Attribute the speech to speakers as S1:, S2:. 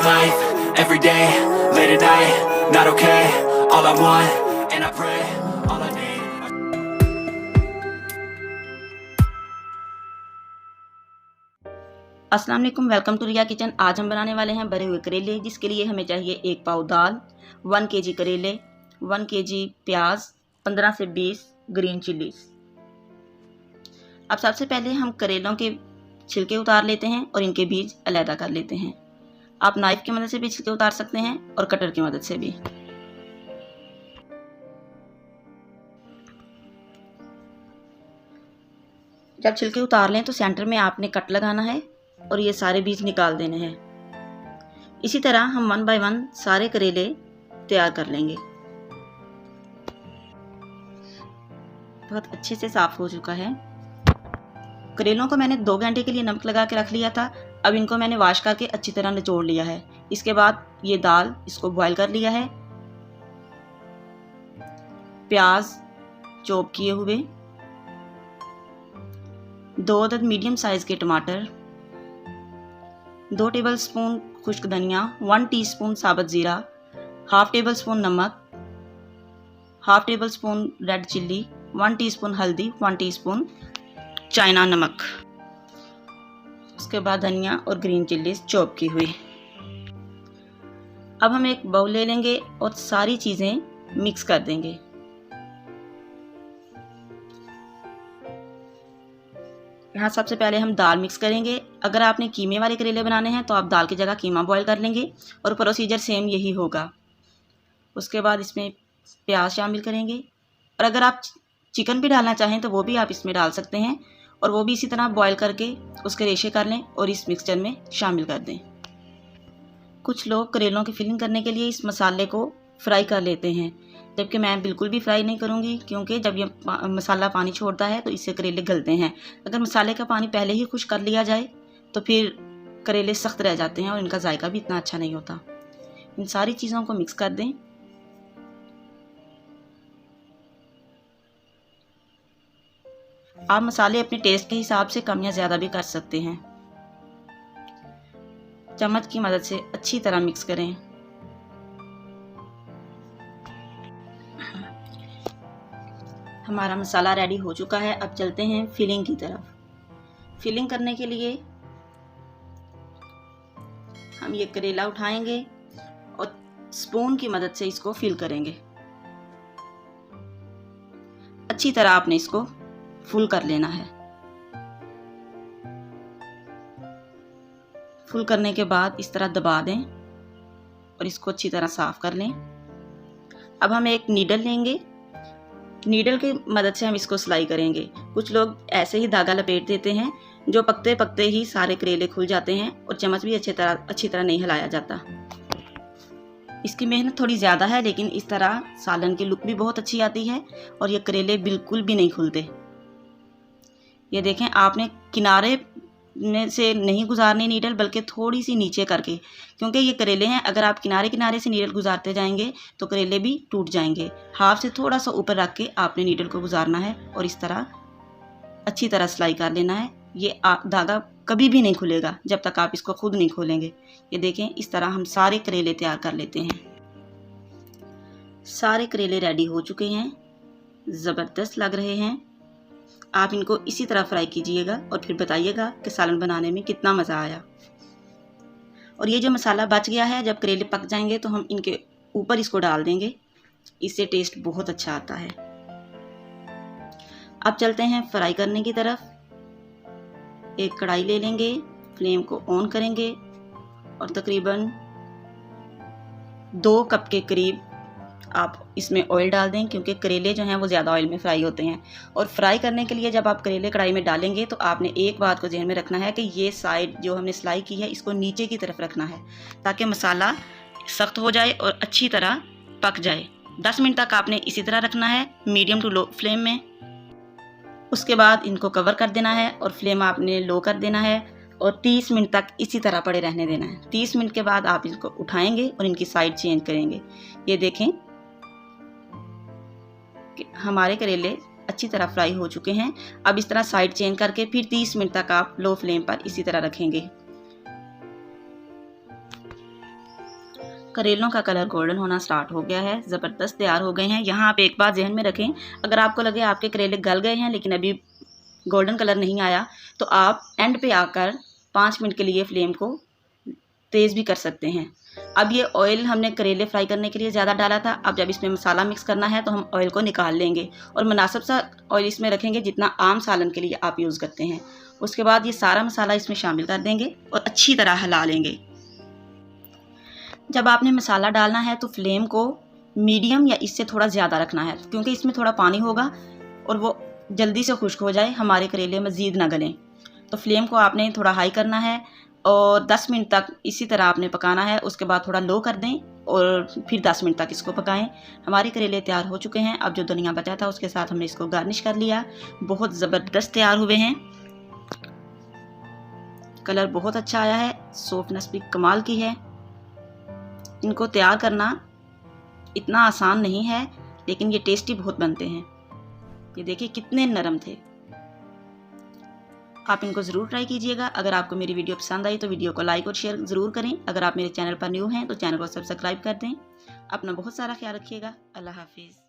S1: life, every day, late at night, not okay. All I want, and I pray, all I need.
S2: अस्सलाम वालेकुम, welcome to Riya kitchen. आज हम बनाने वाले हैं भरे हुए करेले, जिसके लिए हमें चाहिए 1 पाव दाल, 1 केजी करेले, 1 केजी प्याज, 15 से 20 ग्रीन चिलीज। अब सबसे पहले हम करेलों के छिलके उतार लेते हैं और इनके बीज अलहदा कर लेते हैं। आप नाइफ की मदद से भी छिलके उतार सकते हैं और कटर की मदद से भी। जब छिलके उतार लें तो सेंटर में आपने कट लगाना है और ये सारे बीज निकाल देने हैं। इसी तरह हम 1 बाय 1 सारे करेले तैयार कर लेंगे। बहुत अच्छे से साफ हो चुका है। करेलों को मैंने 2 घंटे के लिए नमक लगा के रख लिया था। अब इनको मैंने वॉश करके अच्छी तरह निचोड़ लिया है। इसके बाद ये दाल, इसको बॉईल कर लिया है। प्याज चॉप किए हुए, 2 अदद मीडियम साइज के टमाटर, 2 टेबलस्पून खुश्क धनिया, 1 टीस्पून साबुत ज़ीरा, हाफ टेबल स्पून नमक, half table spoon red chilli, 1 teaspoon हल्दी, 1 टीस्पून चाइना नमक। उसके बाद धनिया और ग्रीन चिल्लीज चॉप की हुई। अब हम एक बाउल ले लेंगे और सारी चीज़ें मिक्स कर देंगे। यहाँ सबसे पहले हम दाल मिक्स करेंगे। अगर आपने कीमे वाले करेले बनाने हैं तो आप दाल की जगह कीमा बॉईल कर लेंगे और प्रोसीजर सेम यही होगा। उसके बाद इसमें प्याज शामिल करेंगे और अगर आप चिकन भी डालना चाहें तो वो भी आप इसमें डाल सकते हैं और वो भी इसी तरह बॉईल करके उसके रेशे कर लें और इस मिक्सचर में शामिल कर दें। कुछ लोग करेलों की फिलिंग करने के लिए इस मसाले को फ्राई कर लेते हैं, जबकि मैं बिल्कुल भी फ्राई नहीं करूँगी, क्योंकि जब ये मसाला पानी छोड़ता है तो इससे करेले गलते हैं। अगर मसाले का पानी पहले ही खुश कर लिया जाए तो फिर करेले सख्त रह जाते हैं और इनका जायका भी इतना अच्छा नहीं होता। इन सारी चीज़ों को मिक्स कर दें। आप मसाले अपने टेस्ट के हिसाब से कम या ज़्यादा भी कर सकते हैं। चम्मच की मदद से अच्छी तरह मिक्स करें। हमारा मसाला रेडी हो चुका है। अब चलते हैं फिलिंग की तरफ। फिलिंग करने के लिए हम ये करेला उठाएंगे और स्पून की मदद से इसको फिल करेंगे। अच्छी तरह आपने इसको फुल कर लेना है। फुल करने के बाद इस तरह दबा दें और इसको अच्छी तरह साफ कर लें। अब हम एक नीडल लेंगे। नीडल की मदद से हम इसको सिलाई करेंगे। कुछ लोग ऐसे ही धागा लपेट देते हैं, जो पकते पकते ही सारे करेले खुल जाते हैं और चम्मच भी अच्छी तरह नहीं हिलाया जाता। इसकी मेहनत थोड़ी ज़्यादा है, लेकिन इस तरह सालन की लुक भी बहुत अच्छी आती है और ये करेले बिल्कुल भी नहीं खुलते। ये देखें, आपने किनारे में से नहीं गुजारनी नीडल, बल्कि थोड़ी सी नीचे करके, क्योंकि ये करेले हैं। अगर आप किनारे किनारे से नीडल गुजारते जाएंगे तो करेले भी टूट जाएंगे। हाथ से थोड़ा सा ऊपर रख के आपने नीडल को गुजारना है और इस तरह अच्छी तरह सिलाई कर लेना है। ये धागा कभी भी नहीं खुलेगा जब तक आप इसको खुद नहीं खोलेंगे। ये देखें, इस तरह हम सारे करेले तैयार कर लेते हैं। सारे करेले रेडी हो चुके हैं, ज़बरदस्त लग रहे हैं। आप इनको इसी तरह फ्राई कीजिएगा और फिर बताइएगा कि सालन बनाने में कितना मज़ा आया। और ये जो मसाला बच गया है, जब करेले पक जाएंगे तो हम इनके ऊपर इसको डाल देंगे। इससे टेस्ट बहुत अच्छा आता है। अब चलते हैं फ्राई करने की तरफ। एक कढ़ाई ले लेंगे, फ्लेम को ऑन करेंगे और तकरीबन 2 कप के करीब आप इसमें ऑयल डाल दें, क्योंकि करेले जो हैं वो ज़्यादा ऑयल में फ्राई होते हैं। और फ्राई करने के लिए जब आप करेले कढ़ाई में डालेंगे तो आपने एक बात को ध्यान में रखना है कि ये साइड जो हमने सिलाई की है इसको नीचे की तरफ रखना है, ताकि मसाला सख्त हो जाए और अच्छी तरह पक जाए। 10 मिनट तक आपने इसी तरह रखना है, मीडियम टू लो फ्लेम में। उसके बाद इनको कवर कर देना है और फ्लेम आपने लो कर देना है और 30 मिनट तक इसी तरह पड़े रहने देना है। 30 मिनट के बाद आप इसको उठाएंगे और इनकी साइड चेंज करेंगे। ये देखें कि हमारे करेले अच्छी तरह फ्राई हो चुके हैं। अब इस तरह साइड चेंज करके फिर 30 मिनट तक आप लो फ्लेम पर इसी तरह रखेंगे। करेलों का कलर गोल्डन होना स्टार्ट हो गया है, ज़बरदस्त तैयार हो गए हैं। यहाँ आप एक बात ज़हन में रखें, अगर आपको लगे आपके करेले गल गए हैं लेकिन अभी गोल्डन कलर नहीं आया, तो आप एंड पे आकर 5 मिनट के लिए फ्लेम को तेज़ भी कर सकते हैं। अब ये ऑयल हमने करेले फ्राई करने के लिए ज़्यादा डाला था। अब जब इसमें मसाला मिक्स करना है तो हम ऑयल को निकाल लेंगे और मुनासिब सा ऑयल इसमें रखेंगे जितना आम सालन के लिए आप यूज़ करते हैं। उसके बाद ये सारा मसाला इसमें शामिल कर देंगे और अच्छी तरह हिला लेंगे। जब आपने मसाला डालना है तो फ्लेम को मीडियम या इससे थोड़ा ज़्यादा रखना है, क्योंकि इसमें थोड़ा पानी होगा और वो जल्दी से खुश्क हो जाए, हमारे करेले मज़ीद ना गलें। तो फ्लेम को आपने थोड़ा हाई करना है और 10 मिनट तक इसी तरह आपने पकाना है। उसके बाद थोड़ा लो कर दें और फिर 10 मिनट तक इसको पकाएं। हमारे करेले तैयार हो चुके हैं। अब जो धनिया बचा था उसके साथ हमने इसको गार्निश कर लिया। बहुत ज़बरदस्त तैयार हुए हैं। कलर बहुत अच्छा आया है, सॉफ्टनेस भी कमाल की है। इनको तैयार करना इतना आसान नहीं है, लेकिन ये टेस्टी बहुत बनते हैं। ये देखिए कितने नरम थे। आप इनको ज़रूर ट्राई कीजिएगा। अगर आपको मेरी वीडियो पसंद आई तो वीडियो को लाइक और शेयर ज़रूर करें। अगर आप मेरे चैनल पर न्यू हैं तो चैनल को सब्सक्राइब कर दें। अपना बहुत सारा ख्याल रखिएगा। अल्लाह हाफिज़।